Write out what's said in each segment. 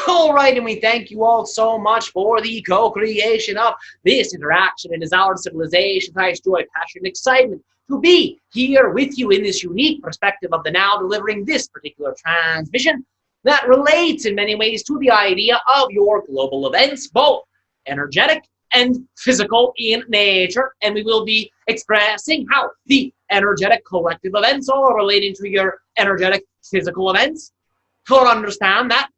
All right, and we thank you all so much for the co-creation of this interaction. It is our civilization's highest joy, passion, and excitement to be here with you in this unique perspective of the now, delivering this particular transmission that relates in many ways to the idea of your global events, both energetic and physical in nature. And we will be expressing how the energetic collective events are relating to your energetic physical events. For understand that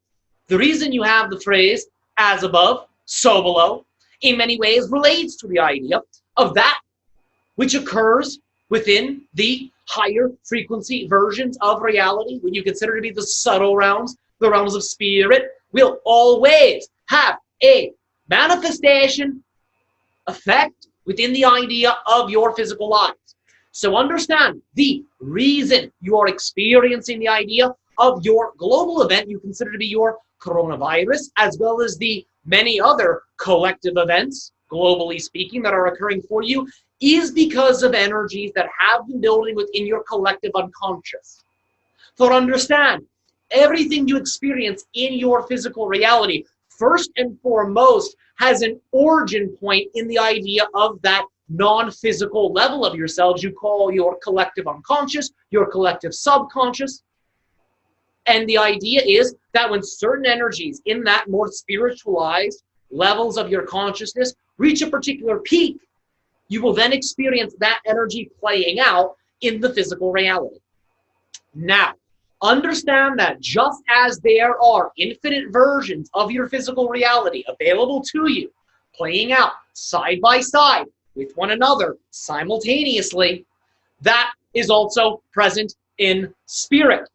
the reason you have the phrase as above, so below, in many ways relates to the idea of that which occurs within the higher frequency versions of reality, when you consider to be the subtle realms, the realms of spirit, will always have a manifestation effect within the idea of your physical lives. So understand the reason you are experiencing the idea of your global event you consider to be your coronavirus, as well as the many other collective events, globally speaking, that are occurring for you, is because of energies that have been building within your collective unconscious. For understand, everything you experience in your physical reality, first and foremost, has an origin point in the idea of that non-physical level of yourselves you call your collective unconscious, your collective subconscious. And the idea is that when certain energies in that more spiritualized levels of your consciousness reach a particular peak, you will then experience that energy playing out in the physical reality. Now, understand that just as there are infinite versions of your physical reality available to you, playing out side by side with one another simultaneously, that is also present in spirit.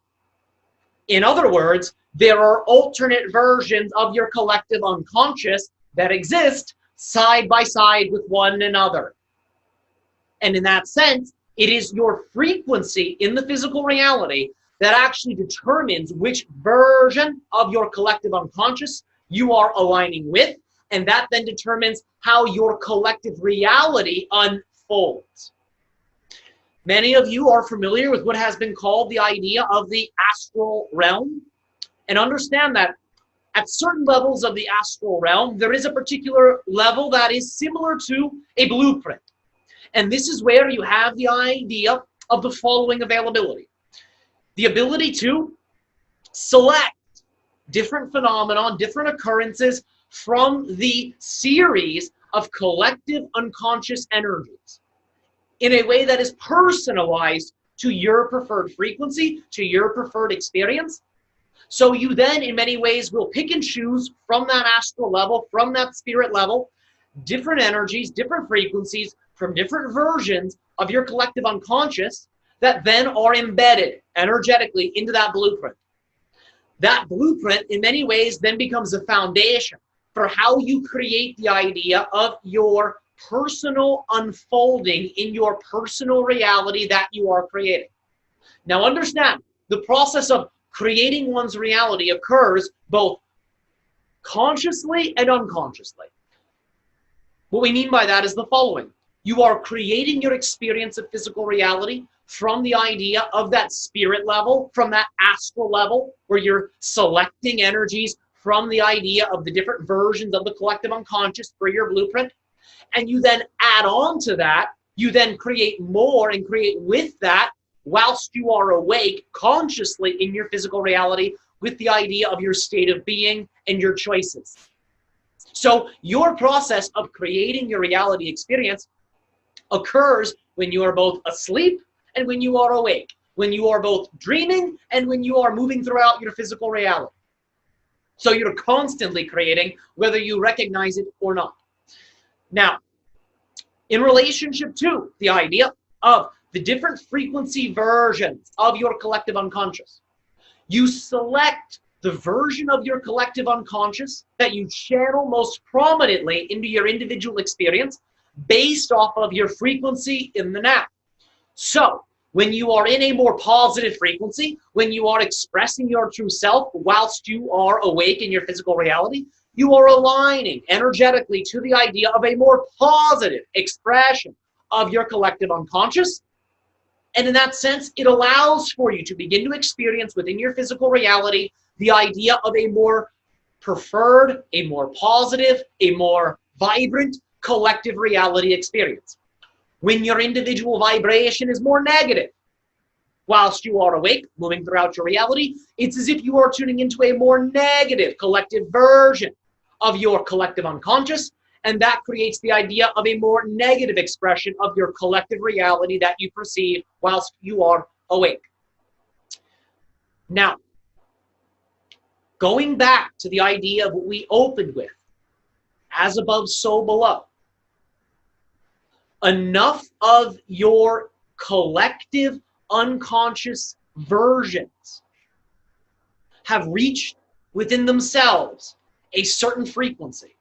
In other words, there are alternate versions of your collective unconscious that exist side by side with one another. And in that sense, it is your frequency in the physical reality that actually determines which version of your collective unconscious you are aligning with, and that then determines how your collective reality unfolds. Many of you are familiar with what has been called the idea of the astral realm, and understand that at certain levels of the astral realm, there is a particular level that is similar to a blueprint. And this is where you have the idea of the following availability. The ability to select different phenomena, different occurrences from the series of collective unconscious energies in a way that is personalized to your preferred frequency, to your preferred experience. So you then, in many ways, will pick and choose from that astral level, from that spirit level, different energies, different frequencies, from different versions of your collective unconscious that then are embedded energetically into that blueprint. That blueprint, in many ways, then becomes the foundation for how you create the idea of your personal unfolding in your personal reality that you are creating. Now understand, the process of creating one's reality occurs both consciously and unconsciously. What we mean by that is the following. You are creating your experience of physical reality from the idea of that spirit level, from that astral level, where you're selecting energies from the idea of the different versions of the collective unconscious for your blueprint. And you then add on to that, you then create more and create with that whilst you are awake consciously in your physical reality with the idea of your state of being and your choices. So your process of creating your reality experience occurs when you are both asleep and when you are awake, when you are both dreaming and when you are moving throughout your physical reality. So you're constantly creating, whether you recognize it or not. Now, in relationship to the idea of the different frequency versions of your collective unconscious, you select the version of your collective unconscious that you channel most prominently into your individual experience based off of your frequency in the now. So, when you are in a more positive frequency, when you are expressing your true self whilst you are awake in your physical reality, you are aligning energetically to the idea of a more positive expression of your collective unconscious. And in that sense, it allows for you to begin to experience within your physical reality the idea of a more preferred, a more positive, a more vibrant collective reality experience. When your individual vibration is more negative, whilst you are awake, moving throughout your reality, it's as if you are tuning into a more negative collective version of your collective unconscious, and that creates the idea of a more negative expression of your collective reality that you perceive whilst you are awake. Now, going back to the idea of what we opened with, as above, so below, enough of your collective unconscious versions have reached within themselves a certain frequency.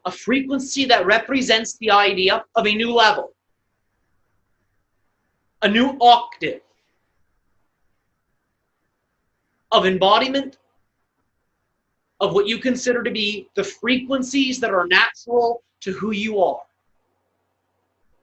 A frequency that represents the idea of a new level, a new octave of embodiment of what you consider to be the frequencies that are natural to who you are.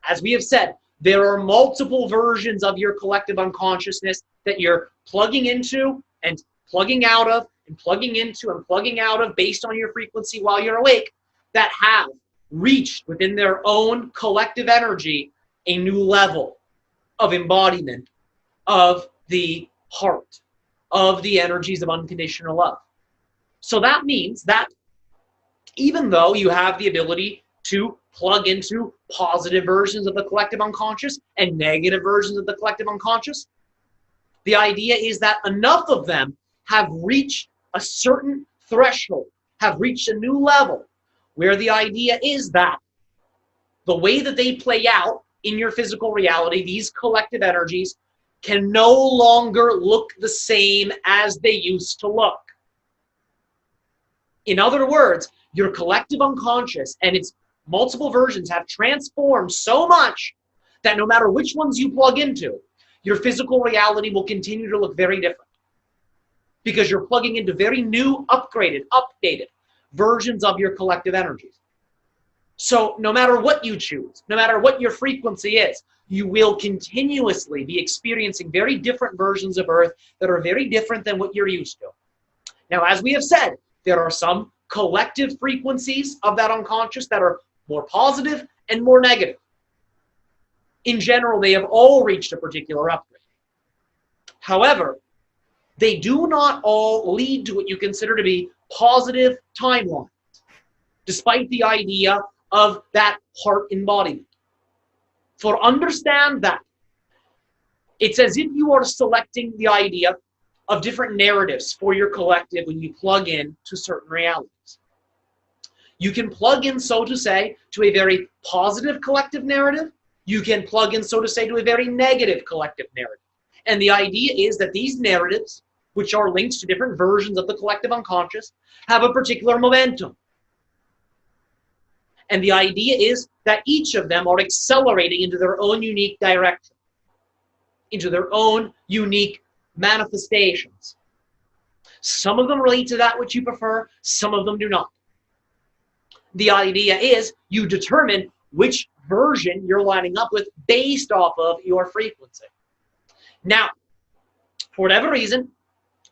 As we have said, there are multiple versions of your collective unconsciousness that you're plugging into and plugging out of and plugging into and plugging out of based on your frequency while you're awake, that have reached within their own collective energy a new level of embodiment of the heart, of the energies of unconditional love. So that means that even though you have the ability to plug into positive versions of the collective unconscious and negative versions of the collective unconscious, the idea is that enough of them have reached a certain threshold, have reached a new level, where the idea is that the way that they play out in your physical reality, these collective energies can no longer look the same as they used to look. In other words, your collective unconscious and its multiple versions have transformed so much that no matter which ones you plug into, your physical reality will continue to look very different. Because you're plugging into very new, upgraded, updated versions of your collective energies. So no matter what you choose, no matter what your frequency is, you will continuously be experiencing very different versions of Earth that are very different than what you're used to. Now, as we have said, there are some collective frequencies of that unconscious that are more positive and more negative. In general, they have all reached a particular upgrade. However, they do not all lead to what you consider to be positive timelines, despite the idea of that heart embodiment. For understand that it's as if you are selecting the idea of different narratives for your collective when you plug in to certain realities. You can plug in, so to say, to a very positive collective narrative. You can plug in, so to say, to a very negative collective narrative. And the idea is that these narratives, which are linked to different versions of the collective unconscious, have a particular momentum. And the idea is that each of them are accelerating into their own unique direction, into their own unique manifestations. Some of them relate to that which you prefer, some of them do not. The idea is you determine which version you're lining up with based off of your frequency. Now, for whatever reason,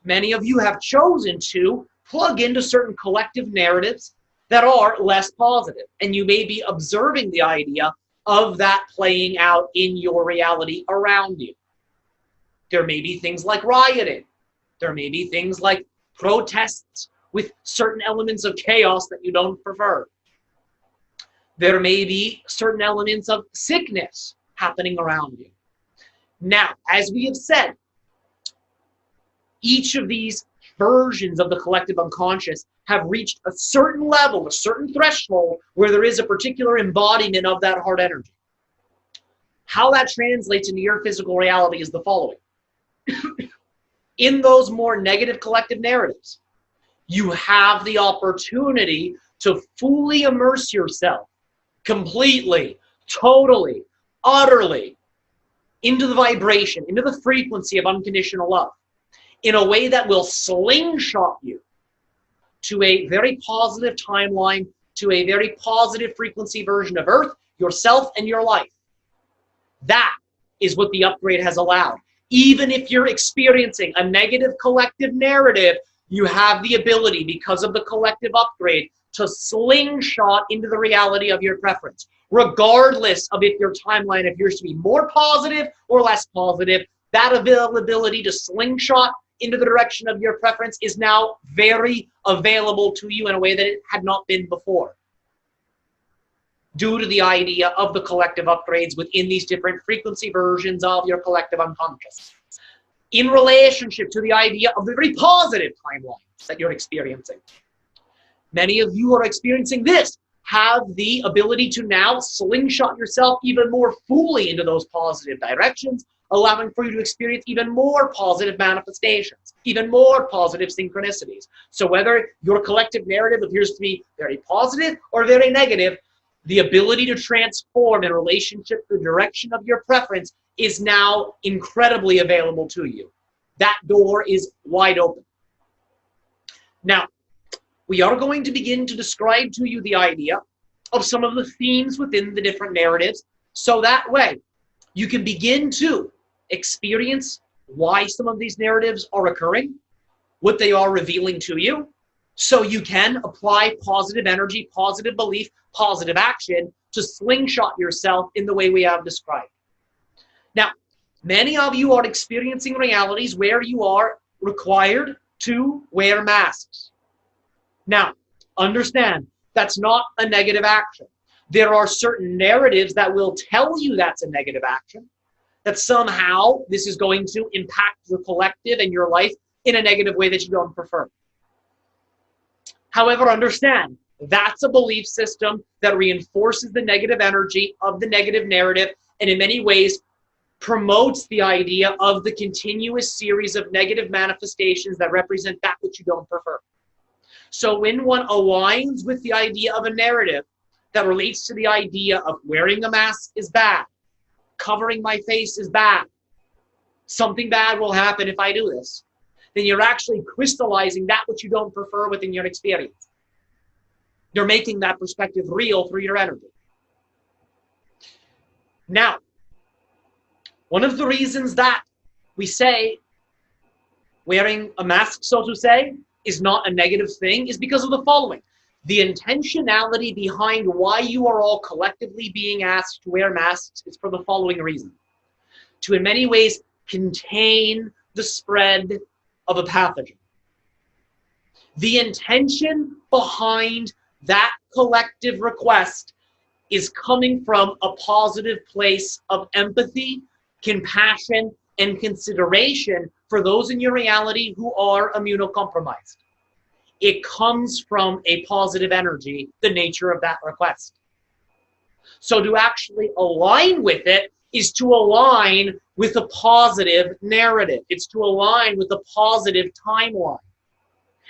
many of you have chosen to plug into certain collective narratives that are less positive, and you may be observing the idea of that playing out in your reality around you. There may be things like rioting. There may be things like protests with certain elements of chaos that you don't prefer. There may be certain elements of sickness happening around you. Now, as we have said, each of these versions of the collective unconscious have reached a certain level, a certain threshold where there is a particular embodiment of that heart energy. How that translates into your physical reality is the following. In those more negative collective narratives, you have the opportunity to fully immerse yourself completely, totally, utterly into the vibration, into the frequency of unconditional love in a way that will slingshot you to a very positive timeline, to a very positive frequency version of Earth, yourself, and your life. That is what the upgrade has allowed. Even if you're experiencing a negative collective narrative, you have the ability, because of the collective upgrade, to slingshot into the reality of your preference. Regardless of if your timeline appears to be more positive or less positive, that availability to slingshot into the direction of your preference is now very available to you in a way that it had not been before, due to the idea of the collective upgrades within these different frequency versions of your collective unconscious, in relationship to the idea of the very positive timelines that you're experiencing. Many of you who are experiencing this have the ability to now slingshot yourself even more fully into those positive directions, allowing for you to experience even more positive manifestations, even more positive synchronicities. So whether your collective narrative appears to be very positive or very negative, the ability to transform in relationship to the direction of your preference is now incredibly available to you. That door is wide open. Now, we are going to begin to describe to you the idea of some of the themes within the different narratives, so that way you can begin to experience why some of these narratives are occurring, what they are revealing to you, so you can apply positive energy, positive belief, positive action to slingshot yourself in the way we have described. Now, many of you are experiencing realities where you are required to wear masks. Now, understand, that's not a negative action. There are certain narratives that will tell you that's a negative action, that somehow this is going to impact your collective and your life in a negative way that you don't prefer. However, understand, that's a belief system that reinforces the negative energy of the negative narrative, and in many ways promotes the idea of the continuous series of negative manifestations that represent that which you don't prefer. So when one aligns with the idea of a narrative that relates to the idea of wearing a mask is bad, covering my face is bad, something bad will happen if I do this, then you're actually crystallizing that which you don't prefer within your experience. You're making that perspective real through your energy. Now, one of the reasons that we say wearing a mask, so to say, is not a negative thing is because of the following. The intentionality behind why you are all collectively being asked to wear masks is for the following reason. To, in many ways, contain the spread of a pathogen. The intention behind that collective request is coming from a positive place of empathy, compassion, and consideration for those in your reality who are immunocompromised. It comes from a positive energy, the nature of that request. So to actually align with it is to align with a positive narrative. It's to align with a positive timeline.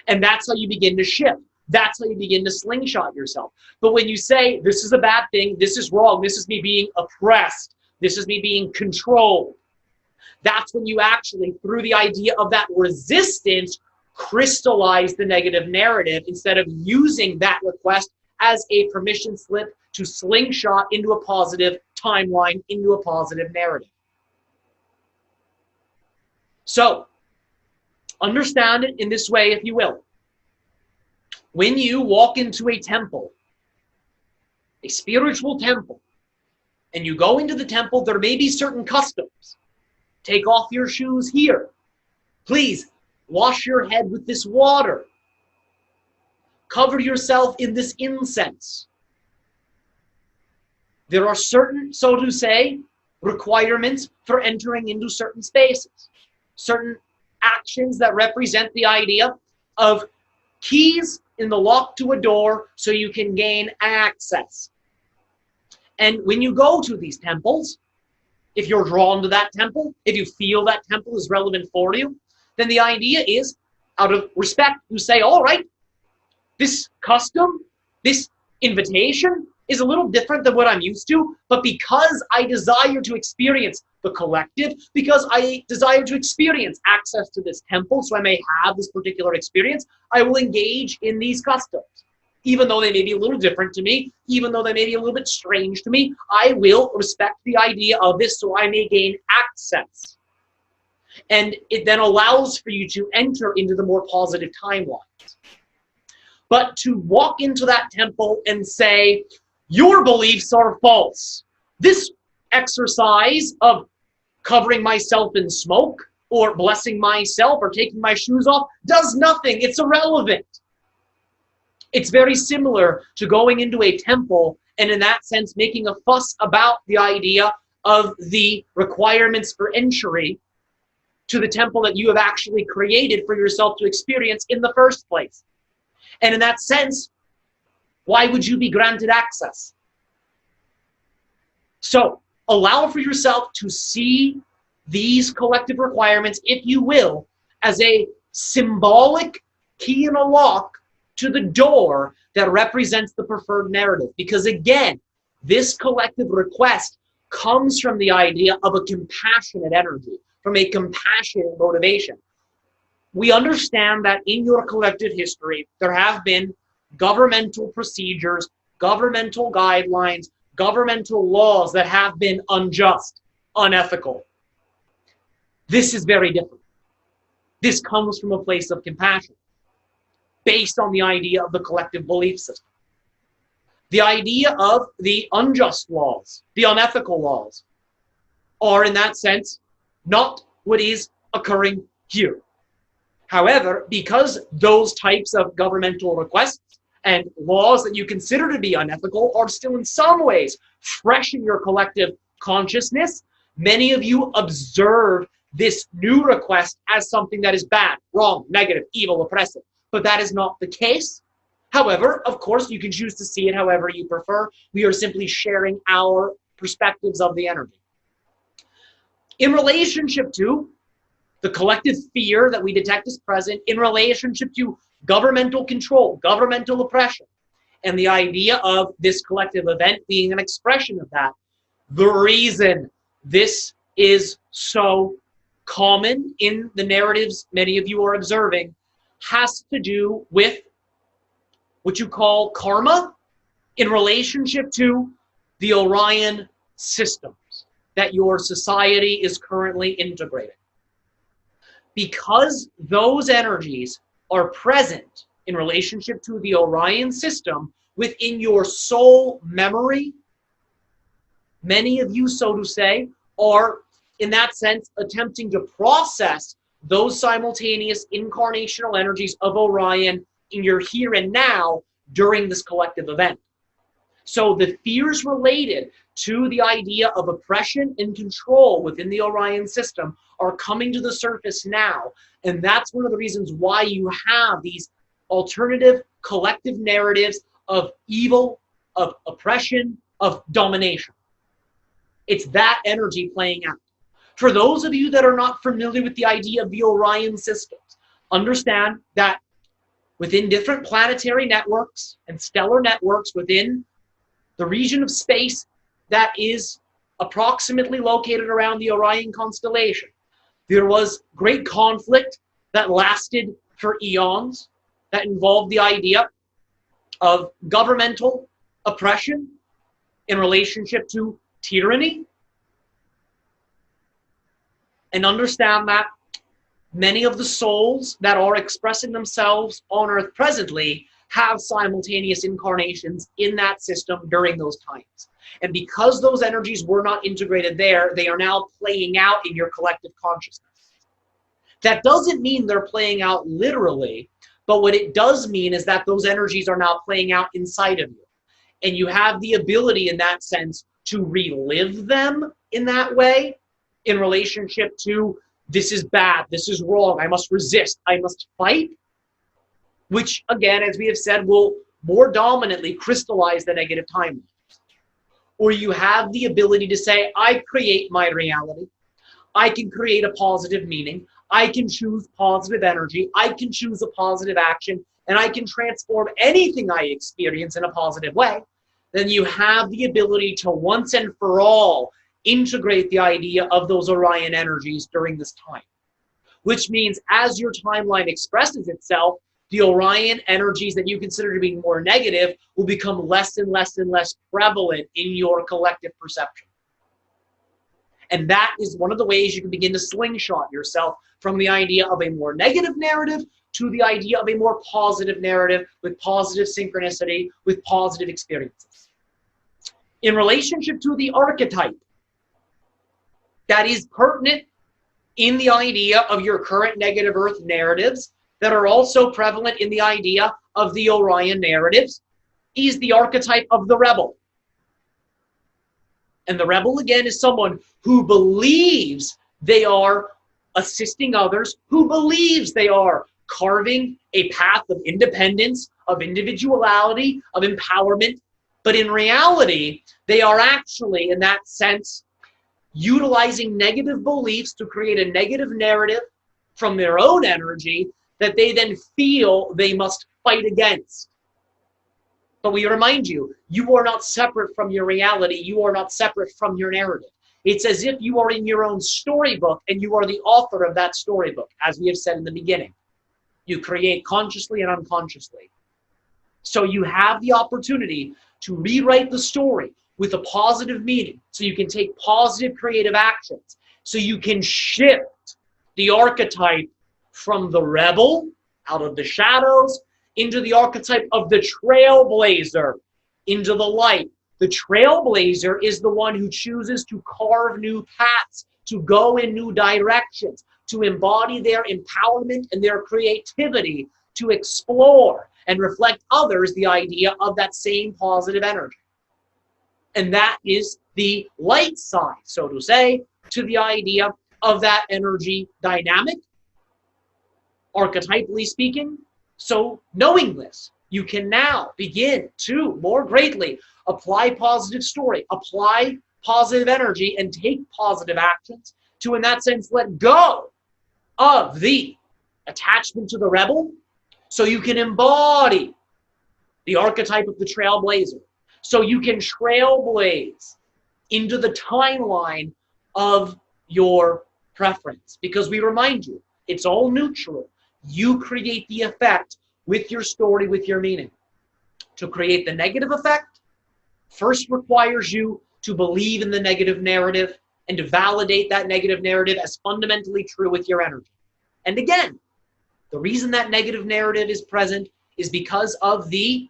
And that's how you begin to shift. That's how you begin to slingshot yourself. But when you say, this is a bad thing, this is wrong, this is me being oppressed, this is me being controlled, that's when you actually, through the idea of that resistance, crystallize the negative narrative instead of using that request as a permission slip to slingshot into a positive timeline, into a positive narrative. So, understand it in this way, if you will. When you walk into a temple, a spiritual temple, and you go into the temple, there may be certain customs. Take off your shoes here. Please, wash your head with this water. Cover yourself in this incense. There are certain, so to say, requirements for entering into certain spaces. Certain actions that represent the idea of keys in the lock to a door so you can gain access. And when you go to these temples, if you're drawn to that temple, if you feel that temple is relevant for you, then the idea is, out of respect, you say, all right, this custom, this invitation is a little different than what I'm used to, but because I desire to experience the collective, because I desire to experience access to this temple, so I may have this particular experience, I will engage in these customs. Even though they may be a little different to me, even though they may be a little bit strange to me, I will respect the idea of this so I may gain access. And it then allows for you to enter into the more positive timelines. But to walk into that temple and say, your beliefs are false. This exercise of covering myself in smoke or blessing myself or taking my shoes off does nothing. It's irrelevant. It's very similar to going into a temple and in that sense making a fuss about the idea of the requirements for entry to the temple that you have actually created for yourself to experience in the first place. And in that sense, why would you be granted access? So allow for yourself to see these collective requirements, if you will, as a symbolic key in a lock to the door that represents the preferred narrative. Because again, this collective request comes from the idea of a compassionate energy, from a compassionate motivation. We understand that in your collective history, there have been governmental procedures, governmental guidelines, governmental laws that have been unjust, unethical. This is very different. This comes from a place of compassion, based on the idea of the collective belief system. The idea of the unjust laws, the unethical laws, are in that sense not what is occurring here. However, because those types of governmental requests and laws that you consider to be unethical are still in some ways fresh in your collective consciousness, many of you observe this new request as something that is bad, wrong, negative, evil, oppressive. But that is not the case. However, of course, you can choose to see it however you prefer. We are simply sharing our perspectives of the energy. In relationship to the collective fear that we detect is present, in relationship to governmental control, governmental oppression, and the idea of this collective event being an expression of that, the reason this is so common in the narratives many of you are observing has to do with what you call karma in relationship to the Orion systems that your society is currently integrating. Because those energies are present in relationship to the Orion system within your soul memory, many of you, so to say, are in that sense attempting to process those simultaneous incarnational energies of Orion in your here and now during this collective event. So the fears related to the idea of oppression and control within the Orion system are coming to the surface now. And that's one of the reasons why you have these alternative collective narratives of evil, of oppression, of domination. It's that energy playing out. For those of you that are not familiar with the idea of the Orion systems, understand that within different planetary networks and stellar networks within the region of space that is approximately located around the Orion constellation, there was great conflict that lasted for eons that involved the idea of governmental oppression in relationship to tyranny. And understand that many of the souls that are expressing themselves on Earth presently have simultaneous incarnations in that system during those times. And because those energies were not integrated there, they are now playing out in your collective consciousness. That doesn't mean they're playing out literally, but what it does mean is that those energies are now playing out inside of you. And you have the ability in that sense to relive them in that way, in relationship to this is bad, this is wrong, I must resist, I must fight, which again, as we have said, will more dominantly crystallize the negative timelines. Or you have the ability to say, I create my reality, I can create a positive meaning, I can choose positive energy, I can choose a positive action, and I can transform anything I experience in a positive way. Then you have the ability to once and for all integrate the idea of those Orion energies during this time. Which means as your timeline expresses itself, the Orion energies that you consider to be more negative will become less and less and less prevalent in your collective perception. And that is one of the ways you can begin to slingshot yourself from the idea of a more negative narrative to the idea of a more positive narrative with positive synchronicity, with positive experiences. In relationship to the archetype that is pertinent in the idea of your current negative Earth narratives that are also prevalent in the idea of the Orion narratives is the archetype of the rebel. And the rebel, again, is someone who believes they are assisting others, who believes they are carving a path of independence, of individuality, of empowerment. But in reality, they are actually, in that sense, utilizing negative beliefs to create a negative narrative from their own energy that they then feel they must fight against. But we remind you, you are not separate from your reality. You are not separate from your narrative. It's as if you are in your own storybook and you are the author of that storybook, as we have said in the beginning. You create consciously and unconsciously. So you have the opportunity to rewrite the story with a positive meaning, so you can take positive creative actions, so you can shift the archetype from the rebel out of the shadows into the archetype of the trailblazer, into the light. The trailblazer is the one who chooses to carve new paths, to go in new directions, to embody their empowerment and their creativity, to explore and reflect others the idea of that same positive energy. And that is the light side, so to say, to the idea of that energy dynamic, archetypally speaking. So knowing this, you can now begin to more greatly apply positive story, apply positive energy, and take positive actions to, in that sense, let go of the attachment to the rebel, so you can embody the archetype of the trailblazer, so you can trailblaze into the timeline of your preference. Because we remind you, it's all neutral. You create the effect with your story, with your meaning. To create the negative effect first requires you to believe in the negative narrative and to validate that negative narrative as fundamentally true with your energy. And again, the reason that negative narrative is present is because of the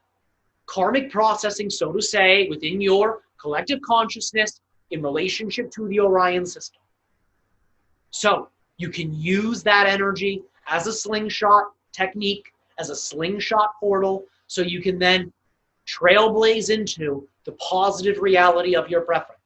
karmic processing, so to say, within your collective consciousness in relationship to the Orion system. So you can use that energy as a slingshot technique, as a slingshot portal, so you can then trailblaze into the positive reality of your preference.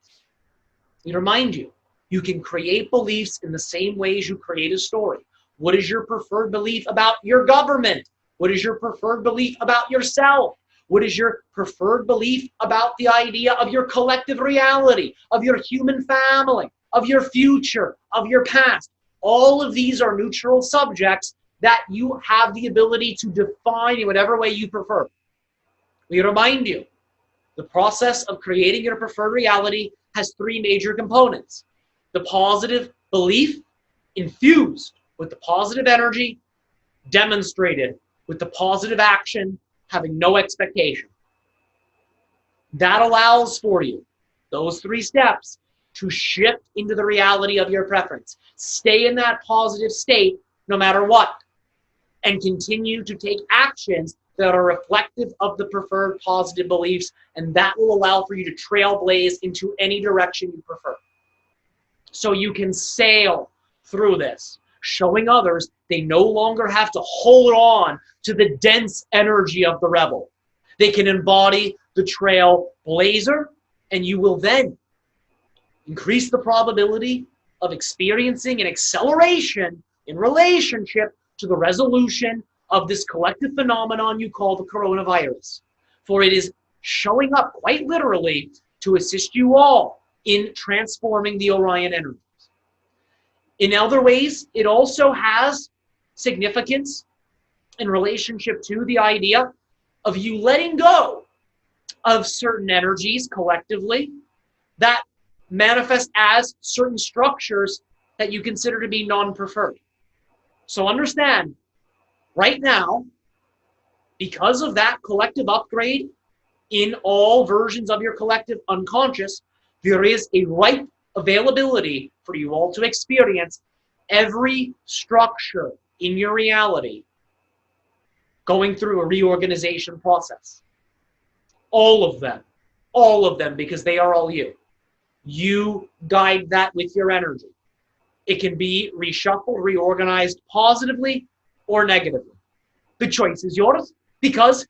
We remind you, you can create beliefs in the same ways you create a story. What is your preferred belief about your government? What is your preferred belief about yourself? What is your preferred belief about the idea of your collective reality, of your human family, of your future, of your past? All of these are neutral subjects that you have the ability to define in whatever way you prefer. We remind you, the process of creating your preferred reality has three major components. The positive belief infused with the positive energy, demonstrated with the positive action, having no expectation. That allows for you, those three steps, to shift into the reality of your preference. Stay in that positive state no matter what, and continue to take actions that are reflective of the preferred positive beliefs, and that will allow for you to trailblaze into any direction you prefer. So you can sail through this, showing others they no longer have to hold on to the dense energy of the rebel. They can embody the trailblazer, and you will then increase the probability of experiencing an acceleration in relationship to the resolution of this collective phenomenon you call the coronavirus. For it is showing up quite literally to assist you all in transforming the Orion energies. In other ways, it also has significance in relationship to the idea of you letting go of certain energies collectively that manifest as certain structures that you consider to be non-preferred. So understand, right now, because of that collective upgrade in all versions of your collective unconscious, there is a rite availability for you all to experience every structure in your reality going through a reorganization process. All of them, because they are all you. You guide that with your energy. It can be reshuffled, reorganized positively or negatively. The choice is yours, because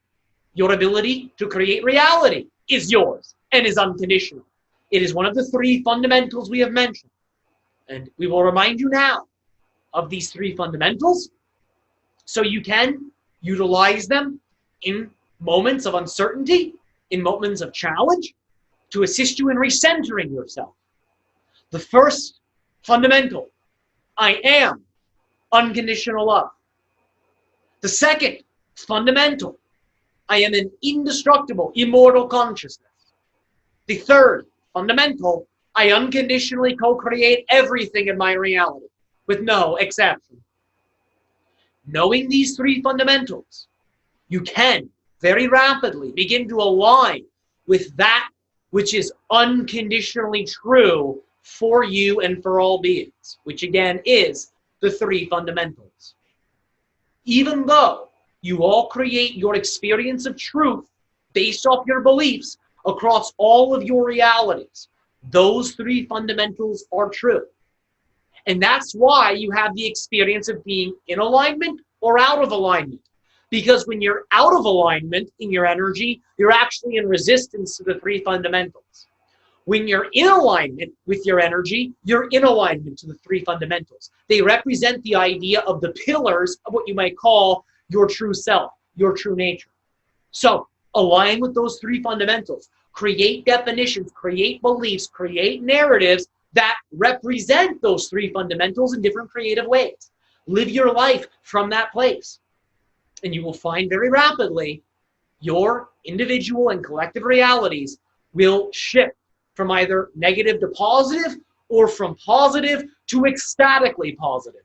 your ability to create reality is yours and is unconditional. It is one of the 3 fundamentals we have mentioned. And we will remind you now of these 3 fundamentals so you can utilize them in moments of uncertainty, in moments of challenge, to assist you in recentering yourself. The first fundamental, I am unconditional love. The second fundamental, I am an indestructible, immortal consciousness. The third fundamental, I unconditionally co-create everything in my reality, with no exception. Knowing these 3 fundamentals, you can very rapidly begin to align with that which is unconditionally true for you and for all beings, which again is the 3 fundamentals. Even though you all create your experience of truth based off your beliefs across all of your realities, those 3 fundamentals are true. And that's why you have the experience of being in alignment or out of alignment. Because when you're out of alignment in your energy, you're actually in resistance to the 3 fundamentals. When you're in alignment with your energy, you're in alignment to the 3 fundamentals. They represent the idea of the pillars of what you might call your true self, your true nature. So align with those 3 fundamentals. Create definitions, create beliefs, create narratives that represent those 3 fundamentals in different creative ways. Live your life from that place. And you will find very rapidly your individual and collective realities will shift from either negative to positive or from positive to ecstatically positive.